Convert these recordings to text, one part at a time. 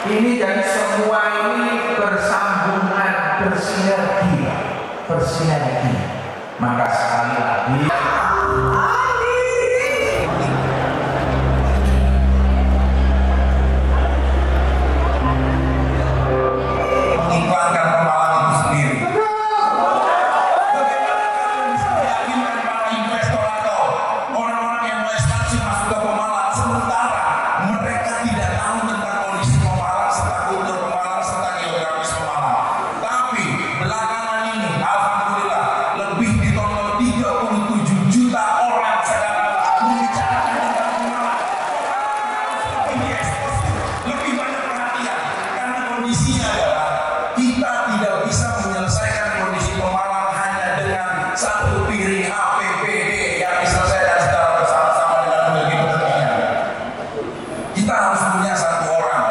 Ini dan semua ini bersambungan, bersinergi. Maka sekali lagi mengiklankan Pemalang itu sendiri. Bagaimana kalian bisa meyakinkan para investor atau orang-orang yang mau ekspansi masuk ke Pemalang sementara mereka tidak tahu tentang kondisi Pemalang serta kultur Pemalang serta geografis Pemalang. Tapi belakangan ini alhamdulillah lebih ditonton 37 juta orang sekarang membicarakan tentang Pemalang. Ini eksklusif, lebih banyak perhatian karena kondisinya adalah kita tidak bisa menyelesaikan kondisi Pemalang hanya dengan satu piring APBD yang diselesaikan secara bersama-sama dengan memiliki kepentingan. Kita harus punya satu orang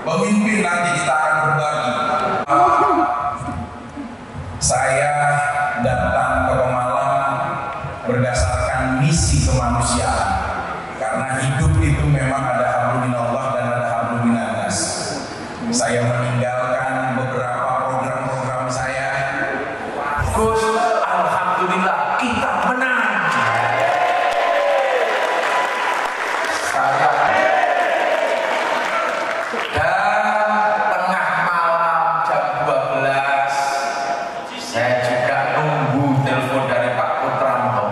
pemimpin, nanti kita akan berbagi. Saya datang ke Pemalang berdasarkan misi kemanusiaan karena hidup itu memang ada hablum minallah dan ada hablum minannas. Saya meninggalkan beberapa program-program saya. Gus, alhamdulillah kita menang. Saya dan tengah malam jam 12 saya juga nunggu telepon dari Pak Putranto.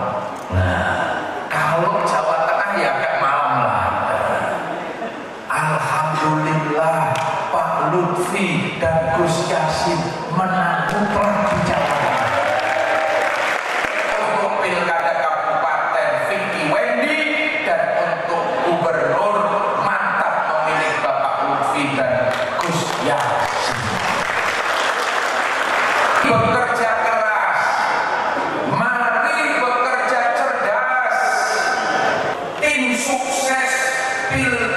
Nah, kalau Jawa Tengah ya kayak malam lah. Alhamdulillah Pak Lutfi dan Gus Yassin menang mutlak di Jawa Tengah. Untuk pilkada kabupaten Vicky Wendy dan untuk gubernur mantap memilih Bapak Lutfi dan Gus Yassin. Bekerja keras, mari bekerja cerdas. Tim sukses Pilek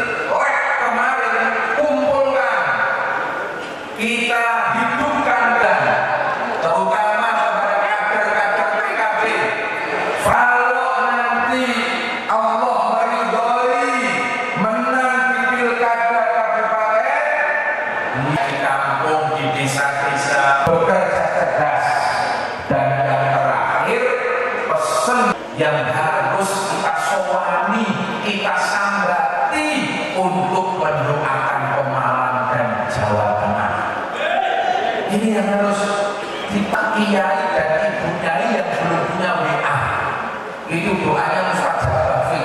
kemarin kumpulkan, kita hidupkan dan terutama kepada kader-kader PKB. Kalau nanti Allah meridhoi menang di pilkada kabupaten, di kampung, di desa-desa bekerja cerdas. Dan yang terakhir, pesan yang harus kita sowani, kita sambati untuk mendoakan Pemalang dan Jawa Tengah. Ini yang harus kita kiai dan ibu kiai yang belum punya WA. Itu doanya Ustaz Jabafi.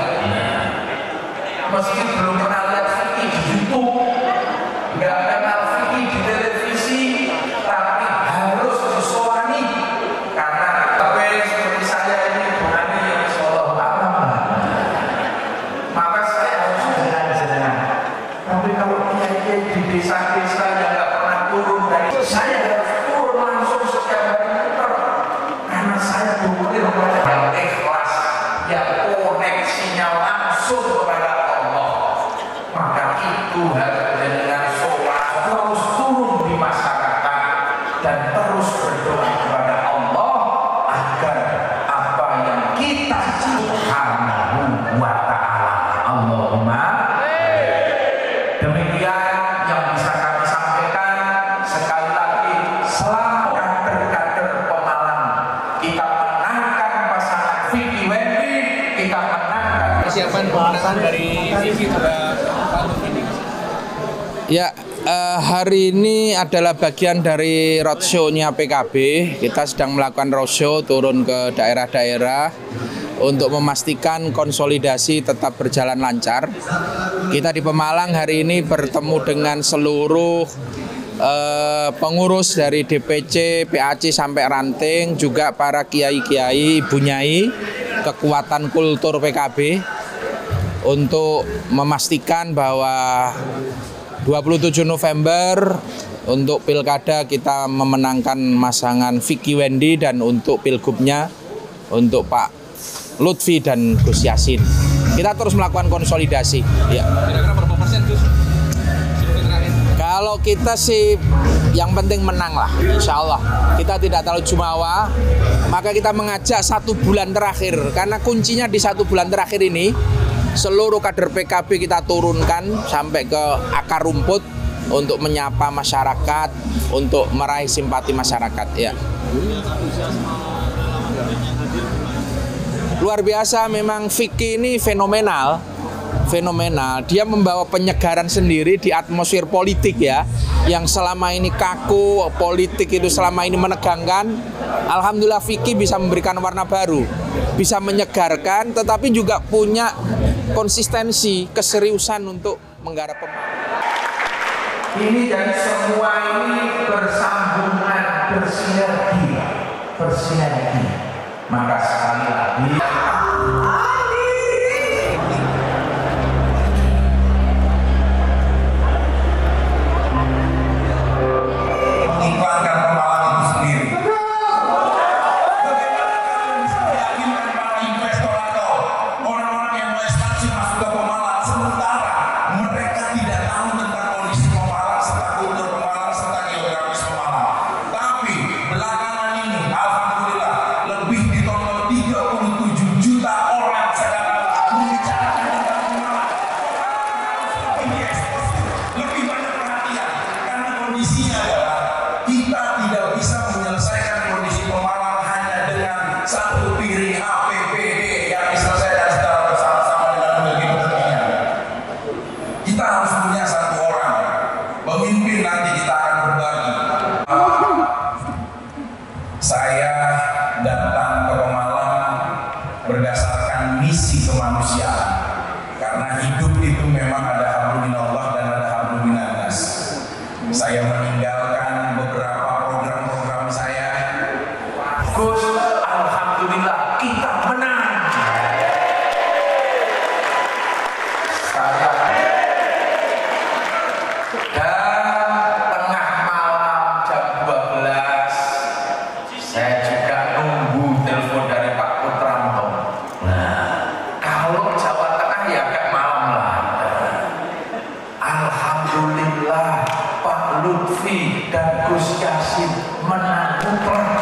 Meski belum pernah lihat Vicky di YouTube, nggak kenal Vicky di televisi, tapi harus disowani karena seperti saya ini berani yang Shallallahu maka saya harus jenengan. Tapi kalau kiai di desa-desa yang nggak pernah turun dari saya harus turun langsung setiap hari muter karena saya berpikir yang ikhlas, yang koneksinya langsung kepada Allah. Maka itu harus dengan sholat terus turun di masyarakat dan terus berdoa kepada Allah agar apa yang kita Subhanahu wa ta'ala. Allahumma. Demikian yang bisa kami sampaikan. Sekali lagi selamat kader-kader Pemalang. Kita menangkan pasangan Vicky Wendy, kita menangkan Persiapan pemenangan dari Vicky pada tahun ini. Ya, hari ini adalah bagian dari roadshow-nya PKB. Kita sedang melakukan roadshow turun ke daerah-daerah untuk memastikan konsolidasi tetap berjalan lancar. Kita di Pemalang hari ini bertemu dengan seluruh pengurus dari DPC, PAC sampai ranting, juga para kiai-kiai, ibu nyai, kekuatan kultur PKB untuk memastikan bahwa 27 November untuk pilkada kita memenangkan pasangan Vicky Wendy dan untuk pilgubnya untuk Pak Lutfi dan Gus Yassin. Kita terus melakukan konsolidasi. Ya. Kira-kira berapa persen, Gus? Kalau kita sih yang penting menang lah, insya Allah. Kita tidak terlalu jumawa, maka kita mengajak 1 bulan terakhir. Karena kuncinya di 1 bulan terakhir ini, seluruh kader PKB kita turunkan sampai ke akar rumput untuk menyapa masyarakat, untuk meraih simpati masyarakat. Ya. Luar biasa, memang Vicky ini fenomenal. Dia membawa penyegaran sendiri di atmosfer politik ya, yang selama ini kaku, politik itu selama ini menegangkan. Alhamdulillah Vicky bisa memberikan warna baru, bisa menyegarkan, tetapi juga punya konsistensi, keseriusan untuk menggarap pembangunan. Ini dan semua ini bersambungan, bersinergi. Maka sekali lagi iklankan Pemalang itu sendiri. Bagaimana kalian bisa meyakinkan para investor atau orang-orang yang mau ekspansi masuk ke Pemalang sementara mereka tidak tahu tentang kondisi Pemalang serta kultur Pemalang serta geografis Pemalang. Tapi belakangan ini alhamdulillah lebih ditonton 37 juta orang sekarang membicarakan tentang Pemalang. Lebih diekspos, lebih banyak perhatian karena kondisinya adalah kita tidak bisa menyelesaikan kondisi Pemalang hanya dengan satu piring APBD yang diselesaikan secara bersama-sama dengan memiliki kepentingan. Kita harus punya satu orang pemimpin, nanti kita akan berbagi. Saya datang ke Pemalang berdasarkan misi kemanusiaan, karena hidup itu memang ada hablum minallah dan ada hablum minannas. Saya meninggalkan beberapa program-program saya. Gus, alhamdulillah kita menang. Dan tengah malam jam 12 saya juga nunggu telepon dari Pak Putranto. Nah, kalau Jawa Tengah ya agak malam lah. Alhamdulillah Pak Lutfi dan Gus Yassin menang mutlak.